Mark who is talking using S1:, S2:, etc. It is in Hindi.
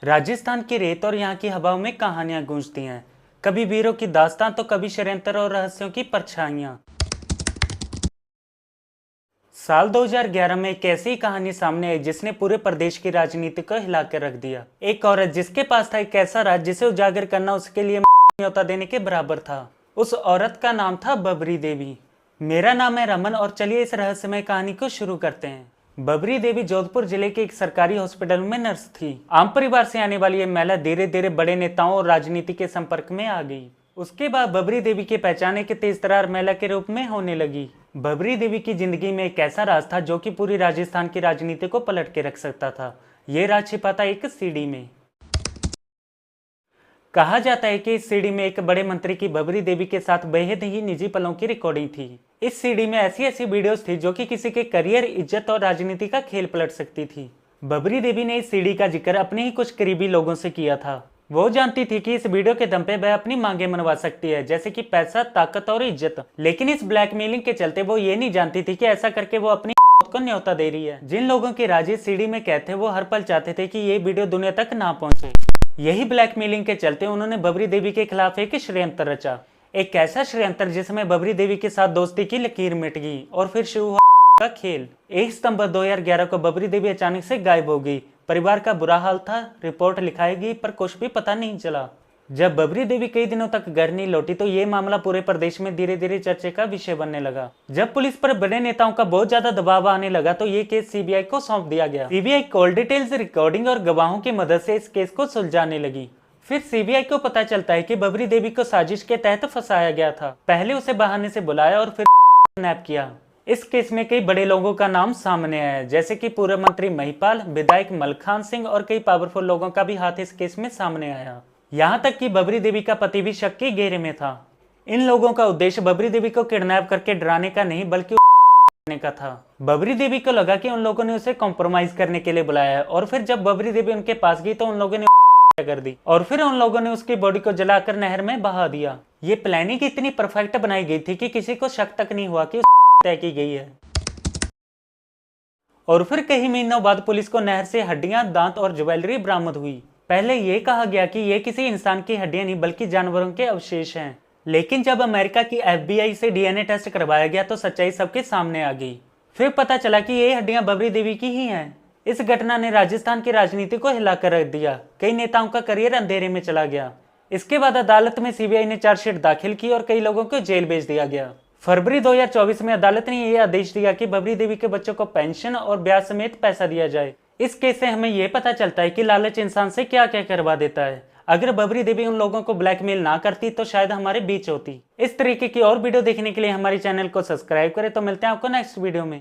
S1: राजस्थान की रेत और यहाँ की हवाओं में कहानियां गूंजती हैं, कभी वीरों की दास्तां तो कभी षड्यंत्र और रहस्यों की परछाइयां। साल 2011 में एक ऐसी कहानी सामने आई जिसने पूरे प्रदेश की राजनीति को हिला कर रख दिया। एक औरत जिसके पास था एक ऐसा राज जिसे उजागर करना उसके लिए न्योता देने के बराबर था। उस औरत का नाम था बबरी देवी। मेरा नाम है रमन और चलिए इस रहस्यमय कहानी को शुरू करते हैं। बबरी देवी जोधपुर जिले के एक सरकारी हॉस्पिटल में नर्स थी। आम परिवार से आने वाली ये महिला धीरे धीरे बड़े नेताओं और राजनीति के संपर्क में आ गई। उसके बाद बबरी देवी की पहचान एक तेज तर्रार महिला के रूप में होने लगी। बबरी देवी की जिंदगी में एक ऐसा राज था जो कि पूरी राजस्थान की राजनीति को पलट के रख सकता था। ये राज छिपा था एक सीडी में। कहा जाता है कि इस सीडी में एक बड़े मंत्री की बबरी देवी के साथ बेहद ही निजी पलों की रिकॉर्डिंग थी। इस सीडी में ऐसी ऐसी वीडियोस थी जो कि किसी के करियर, इज्जत और राजनीति का खेल पलट सकती थी। बबरी देवी ने इस सीडी का जिक्र अपने ही कुछ करीबी लोगों से किया था। वो जानती थी कि इस वीडियो के दम पे वह अपनी मांगे मनवा सकती है, जैसे कि पैसा, ताकत और इज्जत। लेकिन इस ब्लैकमेलिंग के चलते वो ये नहीं जानती थी कि ऐसा करके वो अपनी को न्योता दे रही है। जिन लोगों के राज इस सीडी में कहते वो हर पल चाहते थे कि ये वीडियो दुनिया तक ना पहुंचे। यही ब्लैकमेलिंग के चलते उन्होंने बबरी देवी के खिलाफ एक षड्यंत्र रचा। एक ऐसा षड्यंत्र जिसमें बबरी देवी के साथ दोस्ती की लकीर मिट गई और फिर शुरू हुआ का खेल। 1 सितंबर 2011 को बबरी देवी अचानक से गायब हो गई। परिवार का बुरा हाल था, रिपोर्ट लिखाई गई पर कुछ भी पता नहीं चला। जब बबरी देवी कई दिनों तक घर नहीं लौटी तो ये मामला पूरे प्रदेश में धीरे धीरे चर्चे का विषय बनने लगा। जब पुलिस पर बड़े नेताओं का बहुत ज्यादा दबाव आने लगा तो ये केस सीबीआई को सौंप दिया गया। सीबीआई कॉल डिटेल्स, रिकॉर्डिंग और गवाहों की मदद से इस केस को सुलझाने लगी। फिर सीबीआई को पता चलता है कि बबरी देवी को साजिश के तहत फंसाया गया था। पहले उसे बहाने से बुलाया और फिर किडनैप किया। इस केस में कई बड़े लोगों का नाम सामने आया, जैसे कि पूर्व मंत्री महिपाल, विधायक मलखान सिंह और कई पावरफुल लोगों का भी हाथ इस केस में सामने आया। यहाँ तक कि बबरी देवी का पति भी शक के घेरे में था। इन लोगों का उद्देश्य बबरी देवी को किडनैप करके डराने का नहीं बल्कि करने का था। बबरी देवी को लगा कि उन लोगों ने उसे कॉम्प्रोमाइज करने के लिए बुलाया है और फिर जब बबरी देवी उनके पास गई तो उन लोगों ने कर दी और फिर उन लोगों ने उसकी बॉडी को जलाकर नहर में बहा दिया। ये प्लानिंग इतनी परफेक्ट बनाई गई थी कि किसी को शक तक नहीं हुआ कि तय की गई है। और फिर कई महीनों बाद पुलिस को नहर से हड्डियां, दांत और ज्वेलरी बरामद हुई। पहले ये कहा गया कि ये किसी इंसान की हड्डियां नहीं बल्कि जानवरों के अवशेष हैं। लेकिन जब अमेरिका की FBI से डीएनए टेस्ट करवाया गया तो सच्चाई सबके सामने आ गई। फिर पता चला कि ये हड्डियां बबरी देवी की ही हैं। इस घटना ने राजस्थान की राजनीति को हिलाकर रख दिया। कई नेताओं का करियर अंधेरे में चला गया। इसके बाद अदालत में सीबीआई ने चार्जशीट दाखिल की और कई लोगों को जेल भेज दिया गया। फरवरी 2024 में अदालत ने यह आदेश दिया कि बबरी देवी के बच्चों को पेंशन और ब्याज समेत पैसा दिया जाए। इस केस से हमें यह पता चलता है कि लालच इंसान से क्या क्या करवा देता है। अगर बबरी देवी उन लोगों को ब्लैकमेल ना करती तो शायद हमारे बीच होती। इस तरीके की और वीडियो देखने के लिए हमारे चैनल को सब्सक्राइब करें। तो मिलते हैं आपको नेक्स्ट वीडियो में।